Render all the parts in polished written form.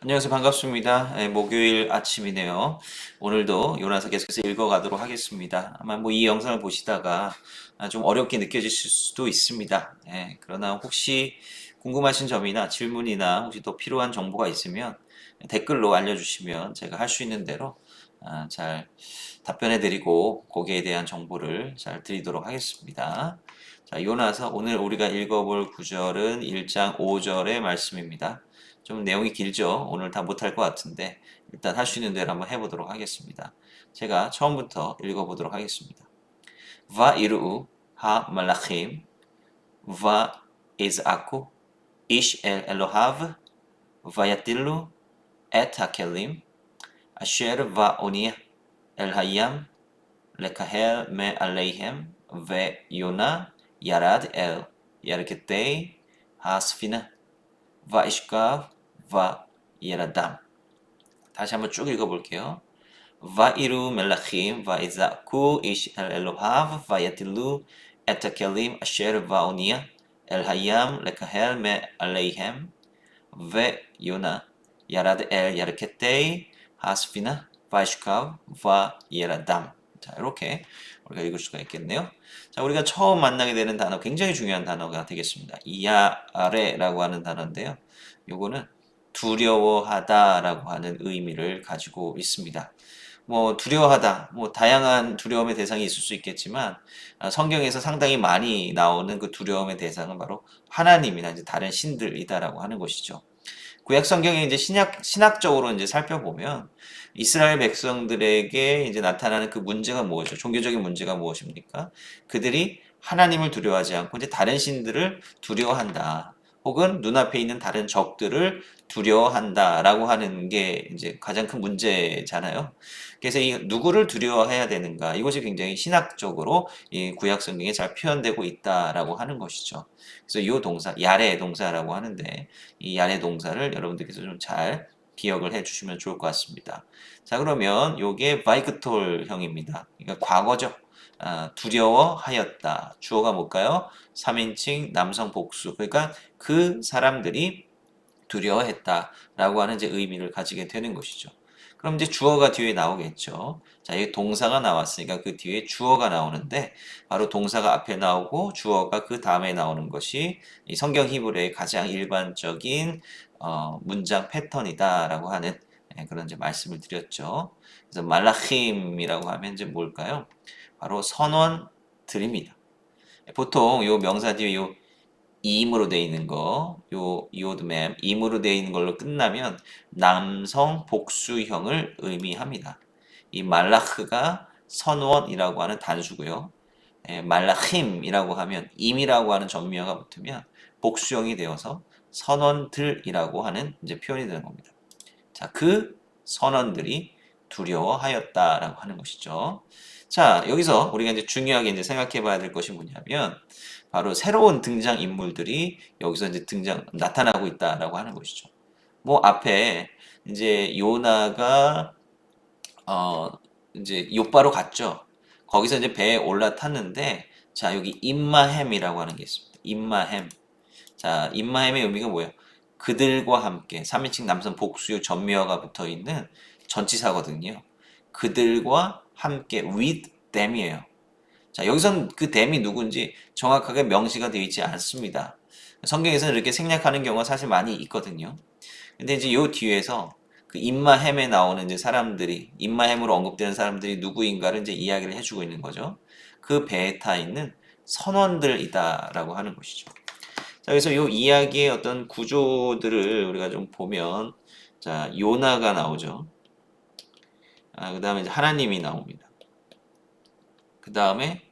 안녕하세요. 반갑습니다. 목요일 아침이네요. 오늘도 요나서 계속해서 읽어가도록 하겠습니다. 아마 이 영상을 보시다가 좀 어렵게 느껴지실 수도 있습니다. 그러나 혹시 궁금하신 점이나 질문이나 혹시 또 필요한 정보가 있으면 댓글로 알려주시면 제가 할 수 있는 대로 잘 답변해드리고 거기에 대한 정보를 잘 드리도록 하겠습니다. 자, 요나서 오늘 우리가 읽어볼 구절은 1장 5절의 말씀입니다. 좀 내용이 길죠. 오늘 다 못할 것 같은데 일단 할 수 있는 대로 한번 해보도록 하겠습니다. 제가 처음부터 읽어보도록 하겠습니다. ואיראו המלאכים ויזעקו איש אל אלוהיו ויטילו את הכלים אשר באונייה אל הים לקהל מעליהם ויונה ירד אל ירכתי הספינה וישכב וירדם. 다시 한번 쭉 읽어볼게요. ואיראו מלאכים ויזעקו איש אל אלוהיו ויטילו את הכלים אשר באונייה אל הים לקהל מעליהם ויונה ירד אל ירכתי הספינה וישכב וירדם. 자, 이렇게 우리가 읽을 수가 있겠네요. 자, 우리가 처음 만나게 되는 단어, 굉장히 중요한 단어가 되겠습니다. 야레라고 하는 단어인데요. 요거는 두려워하다라고 하는 의미를 가지고 있습니다. 두려워하다, 다양한 두려움의 대상이 있을 수 있겠지만, 성경에서 상당히 많이 나오는 그 두려움의 대상은 바로 하나님이나 이제 다른 신들이다라고 하는 것이죠. 구약 성경에 이제 신학적으로 이제 살펴보면 이스라엘 백성들에게 이제 나타나는 그 문제가 무엇이죠? 종교적인 문제가 무엇입니까? 그들이 하나님을 두려워하지 않고 이제 다른 신들을 두려워한다. 혹은 눈앞에 있는 다른 적들을 두려워한다라고 하는 게 이제 가장 큰 문제잖아요. 그래서 이 누구를 두려워해야 되는가? 이것이 굉장히 신학적으로 이 구약 성경에 잘 표현되고 있다라고 하는 것이죠. 그래서 이 동사, 야레 동사라고 하는데 이 야레 동사를 여러분들께서 좀 잘 기억을 해 주시면 좋을 것 같습니다. 자, 그러면 요게 바이크톨형입니다. 그러니까 과거죠. 두려워하였다. 주어가 뭘까요? 3인칭 남성 복수. 그러니까 그 사람들이 두려워했다라고 하는 이제 의미를 가지게 되는 것이죠. 그럼 이제 주어가 뒤에 나오겠죠. 자, 이 동사가 나왔으니까 그 뒤에 주어가 나오는데 바로 동사가 앞에 나오고 주어가 그 다음에 나오는 것이 이 성경 히브리의 가장 일반적인 문장 패턴이다라고 하는 그런 이제 말씀을 드렸죠. 그래서 말라힘이라고 하면 이제 뭘까요? 바로 선원들입니다. 보통 요 명사 뒤에 요 임으로 되어 있는 거, 요 이오드맴 임으로 되어 있는 걸로 끝나면 남성 복수형을 의미합니다. 이 말라흐가 선원이라고 하는 단수고요. 말라힘이라고 하면 임이라고 하는 전미어가 붙으면 복수형이 되어서 선원들이라고 하는 이제 표현이 되는 겁니다. 자, 그 선원들이 두려워하였다라고 하는 것이죠. 자, 여기서 우리가 이제 중요하게 이제 생각해 봐야 될 것이 뭐냐면 바로 새로운 등장 인물들이 여기서 이제 나타나고 있다라고 하는 것이죠. 앞에 이제 요나가 어 이제 요바로 갔죠. 거기서 이제 배에 올라탔는데 자, 여기 임마햄이라고 하는 게 있습니다. 임마햄. 자, 임마햄의 의미가 뭐예요? 그들과 함께 3인칭 남성 복수요 전미어가 붙어 있는 전치사거든요. 그들과 함께 with them이에요. 자, 여기선 그 them이 누군지 정확하게 명시가 되어 있지 않습니다. 성경에서는 이렇게 생략하는 경우가 사실 많이 있거든요. 근데 이제 요 뒤에서 그 임마햄에 나오는 이제 사람들이, 임마햄으로 언급되는 사람들이 누구인가를 이제 이야기를 해주고 있는 거죠. 그 배에 타 있는 선원들이다라고 하는 것이죠. 자, 그래서 요 이야기의 어떤 구조들을 우리가 좀 보면, 자, 요나가 나오죠. 그 다음에 이제 하나님이 나옵니다. 그 다음에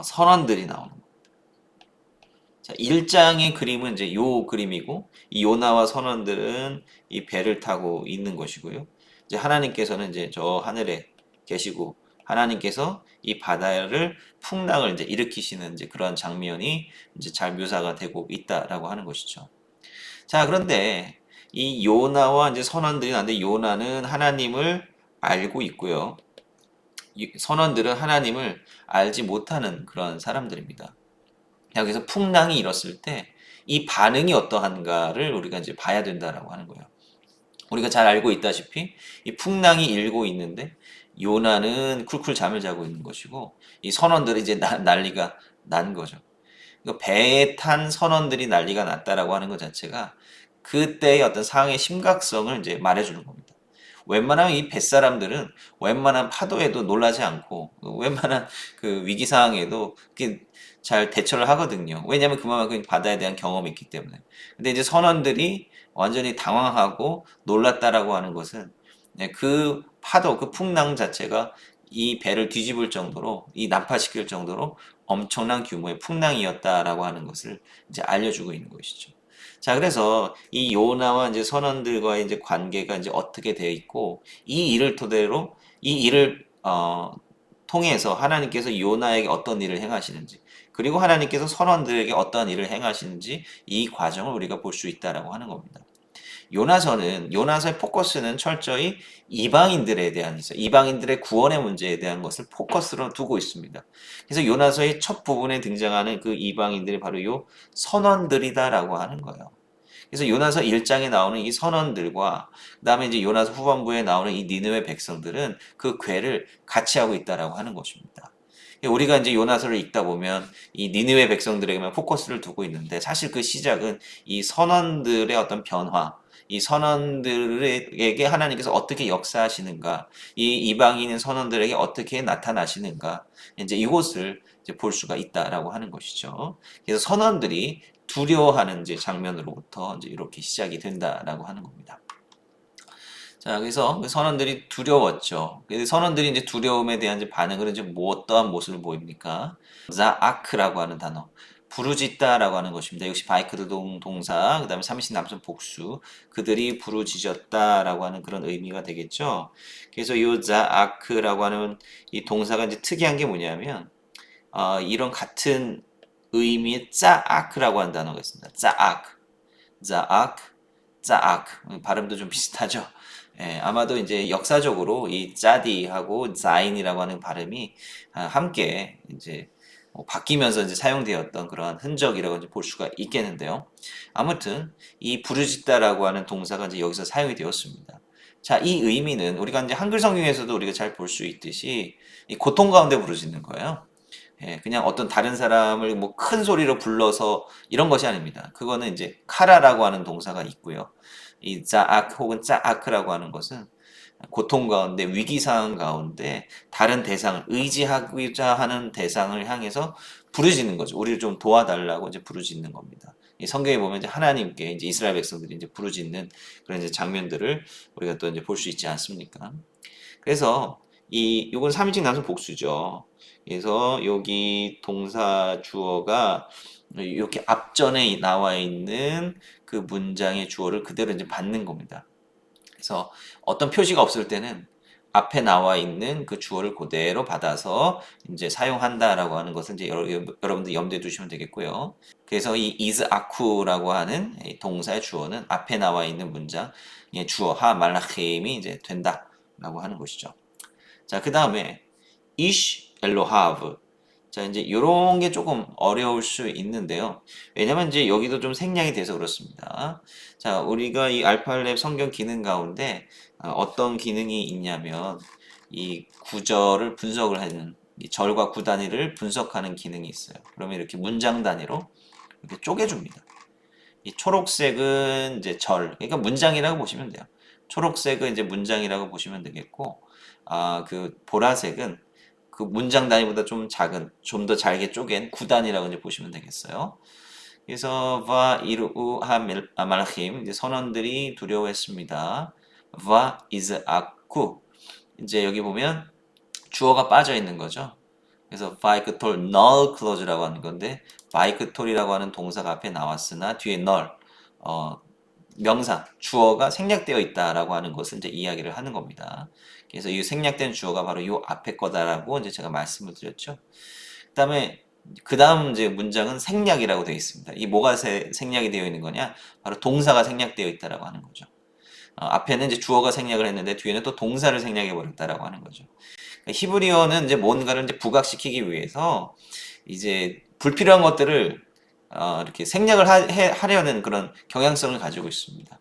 선원들이 나오는 거예요. 자, 1장의 그림은 이제 요 그림이고, 이 요나와 선원들은 이 배를 타고 있는 것이고요. 이제 하나님께서는 이제 저 하늘에 계시고, 하나님께서 이 바다를 풍랑을 이제 일으키시는 이제 그런 장면이 이제 잘 묘사가 되고 있다라고 하는 것이죠. 자, 그런데 이 요나와 이제 선원들이 나는데 요나는 하나님을 알고 있고요. 선원들은 하나님을 알지 못하는 그런 사람들입니다. 여기서 풍랑이 일었을 때 이 반응이 어떠한가를 우리가 이제 봐야 된다라고 하는 거예요. 우리가 잘 알고 있다시피 이 풍랑이 일고 있는데 요나는 쿨쿨 잠을 자고 있는 것이고 이 선원들이 이제 난리가 난 거죠. 그러니까 배에 탄 선원들이 난리가 났다라고 하는 것 자체가 그때의 어떤 상황의 심각성을 이제 말해주는 겁니다. 웬만하면 이 뱃사람들은 웬만한 파도에도 놀라지 않고 웬만한 그 위기 상황에도 잘 대처를 하거든요. 왜냐하면 그만큼 바다에 대한 경험이 있기 때문에. 근데 이제 선원들이 완전히 당황하고 놀랐다라고 하는 것은 그 파도, 그 풍랑 자체가 이 배를 뒤집을 정도로 이 난파시킬 정도로 엄청난 규모의 풍랑이었다라고 하는 것을 이제 알려주고 있는 것이죠. 자, 그래서 이 요나와 이제 선원들과의 이제 관계가 이제 어떻게 되어 있고 이 일을 토대로 이 일을 통해서 하나님께서 요나에게 어떤 일을 행하시는지 그리고 하나님께서 선원들에게 어떤 일을 행하시는지 이 과정을 우리가 볼 수 있다라고 하는 겁니다. 요나서의 포커스는 철저히 이방인들에 대한 이방인들의 구원의 문제에 대한 것을 포커스로 두고 있습니다. 그래서 요나서의 첫 부분에 등장하는 그 이방인들이 바로 요 선원들이다라고 하는 거예요. 그래서 요나서 1장에 나오는 이 선원들과 그다음에 이제 요나서 후반부에 나오는 이 니느웨 백성들은 그 궤를 같이 하고 있다라고 하는 것입니다. 우리가 이제 요나서를 읽다 보면 이 니느웨 백성들에게만 포커스를 두고 있는데 사실 그 시작은 이 선원들의 어떤 변화, 이 선원들에게 하나님께서 어떻게 역사하시는가, 이 이방인인 선원들에게 어떻게 나타나시는가, 이제 이곳을 이제 볼 수가 있다라고 하는 것이죠. 그래서 선원들이 두려워하는 이제 장면으로부터 이제 이렇게 시작이 된다라고 하는 겁니다. 자, 그래서 그 선원들이 두려웠죠. 그래서 선원들이 이제 두려움에 대한 이제 반응을 이제 뭐 어떠한 모습을 보입니까? 자아크라고 하는 단어. 부르짖다라고 하는 것입니다. 역시 바이크드 동사, 그 다음에 삼신 남성 복수, 그들이 부르짖었다라고 하는 그런 의미가 되겠죠. 그래서 이 자아크라고 하는 이 동사가 이제 특이한 게 뭐냐면, 이런 같은 의미의 짜아크라고 하는 단어가 있습니다. 짜아크, 짜아크, 짜아크. 발음도 좀 비슷하죠. 예, 아마도 이제 역사적으로 이 짜디하고 자인이라고 하는 발음이 함께 이제 바뀌면서 이제 사용되었던 그러한 흔적이라고 이제 볼 수가 있겠는데요. 아무튼 이 부르짖다라고 하는 동사가 이제 여기서 사용이 되었습니다. 자, 이 의미는 우리가 이제 한글 성경에서도 우리가 잘 볼 수 있듯이 이 고통 가운데 부르짖는 거예요. 예, 그냥 어떤 다른 사람을 뭐 큰 소리로 불러서 이런 것이 아닙니다. 그거는 이제 카라라고 하는 동사가 있고요. 이 자악 혹은 짜아크라고 하는 것은 고통 가운데 위기 상황 가운데 다른 대상을 의지하고자 하는 대상을 향해서 부르짖는 거죠. 우리를 좀 도와달라고 이제 부르짖는 겁니다. 이 성경에 보면 이제 하나님께 이제 이스라엘 백성들이 이제 부르짖는 그런 이제 장면들을 우리가 또 이제 볼 수 있지 않습니까? 그래서 요건 3인칭 남성 복수죠. 그래서 여기 동사 주어가 이렇게 앞전에 나와 있는 그 문장의 주어를 그대로 이제 받는 겁니다. 그래서 어떤 표시가 없을 때는 앞에 나와 있는 그 주어를 그대로 받아서 이제 사용한다라고 하는 것은 이제 여러분들 염두에 두시면 되겠고요. 그래서 이 is aku라고 하는 이 동사의 주어는 앞에 나와 있는 문장, 주어 하 말라힘이 이제 된다라고 하는 것이죠. 자, 그 다음에 ish 엘로하브. 자, 이제 요런 게 조금 어려울 수 있는데요. 왜냐면 이제 여기도 좀 생략이 돼서 그렇습니다. 자, 우리가 이 알파랩 성경 기능 가운데 어떤 기능이 있냐면 이 구절을 분석을 하는 이 절과 구 단위를 분석하는 기능이 있어요. 그러면 이렇게 문장 단위로 이렇게 쪼개줍니다. 이 초록색은 이제 절, 그러니까 문장이라고 보시면 돼요. 초록색은 이제 문장이라고 보시면 되겠고, 그 보라색은 그 문장 단위보다 좀 작은, 좀 더 잘게 쪼갠 구단이라고 이제 보시면 되겠어요. 그래서 바 이르우 말힘 이제 선원들이 두려워했습니다. 바 이즈 아쿠 이제 여기 보면 주어가 빠져 있는 거죠. 그래서 바이크톨 null clause라고 하는 건데 바이크톨이라고 하는 동사가 앞에 나왔으나 뒤에 null 명사 주어가 생략되어 있다라고 하는 것을 이제 이야기를 하는 겁니다. 그래서 이 생략된 주어가 바로 이 앞에 거다라고 이제 제가 말씀을 드렸죠. 그다음에 그 다음 이제 문장은 생략이라고 되어 있습니다. 이 뭐가 생략이 되어 있는 거냐? 바로 동사가 생략되어 있다라고 하는 거죠. 앞에는 이제 주어가 생략을 했는데 뒤에는 또 동사를 생략해 버렸다라고 하는 거죠. 그러니까 히브리어는 이제 뭔가를 이제 부각시키기 위해서 이제 불필요한 것들을 이렇게 생략을 하려는 그런 경향성을 가지고 있습니다.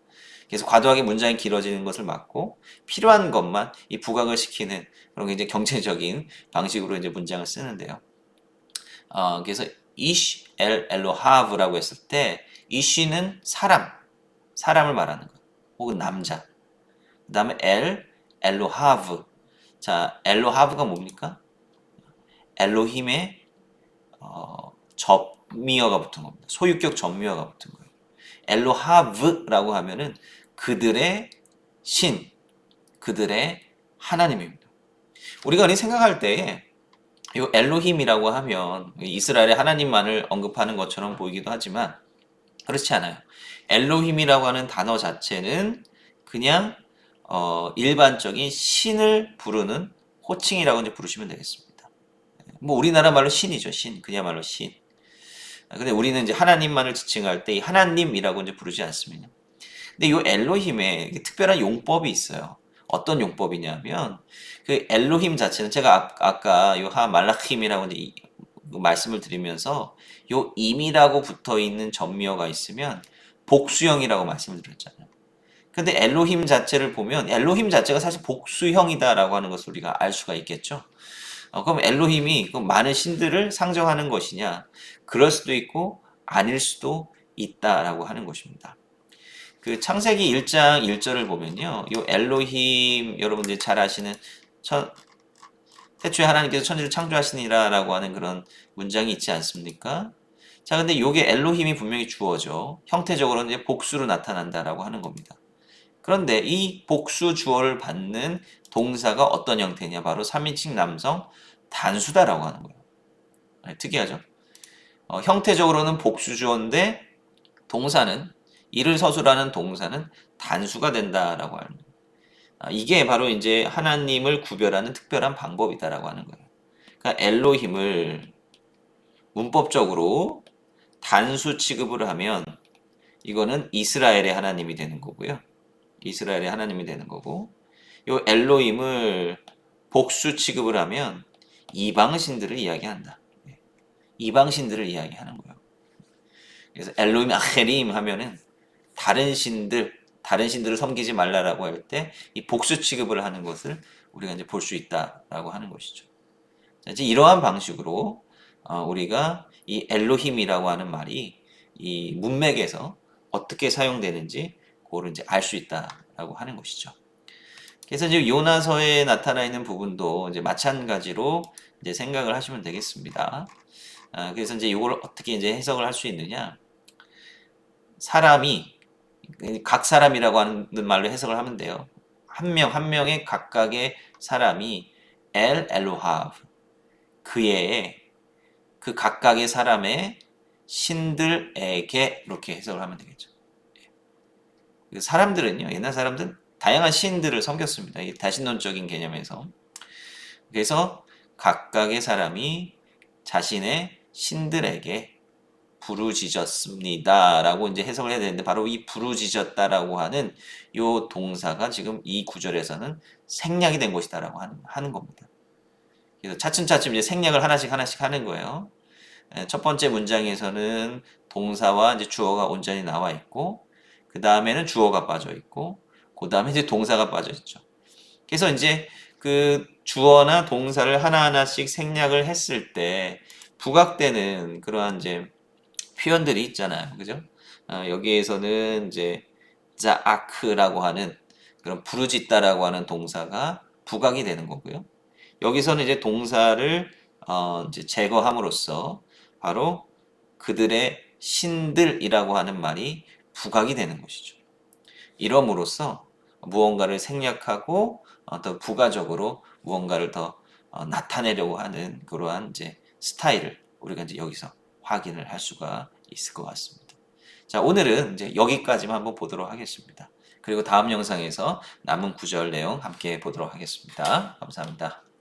그래서 과도하게 문장이 길어지는 것을 막고 필요한 것만 이 부각을 시키는 그런 게 이제 경제적인 방식으로 이제 문장을 쓰는데요. 그래서 이시 엘로 하브라고 했을 때 이시는 사람을 말하는 거예요. 혹은 남자. 그다음에 엘로 하브. 자, 엘로 하브가 뭡니까? 엘로힘의 접미어가 붙은 겁니다. 소유격 접미어가 붙은 거예요. 엘로하브라고 하면은 그들의 신, 그들의 하나님입니다. 우리가 생각할 때에 이 엘로힘이라고 하면 이스라엘의 하나님만을 언급하는 것처럼 보이기도 하지만 그렇지 않아요. 엘로힘이라고 하는 단어 자체는 그냥 일반적인 신을 부르는 호칭이라고 이제 부르시면 되겠습니다. 뭐 우리나라 말로 신이죠, 신. 그야말로 신. 근데 우리는 이제 하나님만을 지칭할 때 이 하나님이라고 이제 부르지 않습니다. 근데 이 엘로힘에 특별한 용법이 있어요. 어떤 용법이냐면 그 엘로힘 자체는 제가 아까 요 하 말라킴이라고 이제 말씀을 드리면서 요 임이라고 붙어 있는 전미어가 있으면 복수형이라고 말씀을 드렸잖아요. 근데 엘로힘 자체를 보면 엘로힘 자체가 사실 복수형이다라고 하는 것을 우리가 알 수가 있겠죠. 그럼 엘로힘이 많은 신들을 상정하는 것이냐? 그럴 수도 있고 아닐 수도 있다라고 하는 것입니다. 그 창세기 1장 1절을 보면요. 요 엘로힘 여러분들이 잘 아시는 태초에 하나님께서 천지를 창조하시니라라고 하는 그런 문장이 있지 않습니까? 자, 근데 요게 엘로힘이 분명히 주어죠. 형태적으로는 이제 복수로 나타난다라고 하는 겁니다. 그런데 이 복수 주어를 받는 동사가 어떤 형태냐? 바로 3인칭 남성 단수다라고 하는 거예요. 특이하죠? 형태적으로는 복수 주어인데 동사는 이를 서술하는 동사는 단수가 된다라고 하는 거예요. 이게 바로 이제 하나님을 구별하는 특별한 방법이다라고 하는 거예요. 그러니까 엘로힘을 문법적으로 단수 취급을 하면 이거는 이스라엘의 하나님이 되는 거고요. 이스라엘의 하나님이 되는 거고 요 엘로힘을 복수 취급을 하면 이방신들을 이야기한다. 이방신들을 이야기하는 거예요. 그래서 엘로힘 아헤림 하면은 다른 신들을 섬기지 말라라고 할 때 이 복수 취급을 하는 것을 우리가 이제 볼 수 있다라고 하는 것이죠. 자, 이제 이러한 방식으로 우리가 이 엘로힘이라고 하는 말이 이 문맥에서 어떻게 사용되는지 그거를 이제 알 수 있다라고 하는 것이죠. 그래서 이제 요나서에 나타나 있는 부분도 이제 마찬가지로 이제 생각을 하시면 되겠습니다. 그래서 이제 이걸 어떻게 이제 해석을 할 수 있느냐? 사람이 각 사람이라고 하는 말로 해석을 하면 돼요. 한 명 한 명의 각각의 사람이 엘로하브 그의 그 각각의 사람의 신들에게 이렇게 해석을 하면 되겠죠. 사람들은요, 옛날 사람들은 다양한 신들을 섬겼습니다. 이 다신론적인 개념에서. 그래서 각각의 사람이 자신의 신들에게 부르짖었습니다. 라고 이제 해석을 해야 되는데, 바로 이 부르짖었다라고 하는 요 동사가 지금 이 구절에서는 생략이 된 것이다라고 하는 겁니다. 그래서 차츰차츰 이제 생략을 하나씩 하는 거예요. 첫 번째 문장에서는 동사와 이제 주어가 온전히 나와 있고, 그 다음에는 주어가 빠져 있고, 그 다음에 이제 동사가 빠져 있죠. 그래서 이제 그 주어나 동사를 하나하나씩 생략을 했을 때 부각되는 그러한 이제 표현들이 있잖아요. 그죠? 여기에서는 이제 자아크라고 하는 그런 부르짖다라고 하는 동사가 부각이 되는 거고요. 여기서는 이제 동사를 이제 제거함으로써 바로 그들의 신들이라고 하는 말이 부각이 되는 것이죠. 이럼으로써 무언가를 생략하고 더 부가적으로 무언가를 더 나타내려고 하는 그러한 이제 스타일을 우리가 이제 여기서 확인을 할 수가 있을 것 같습니다. 자, 오늘은 이제 여기까지만 한번 보도록 하겠습니다. 그리고 다음 영상에서 남은 구절 내용 함께 보도록 하겠습니다. 감사합니다.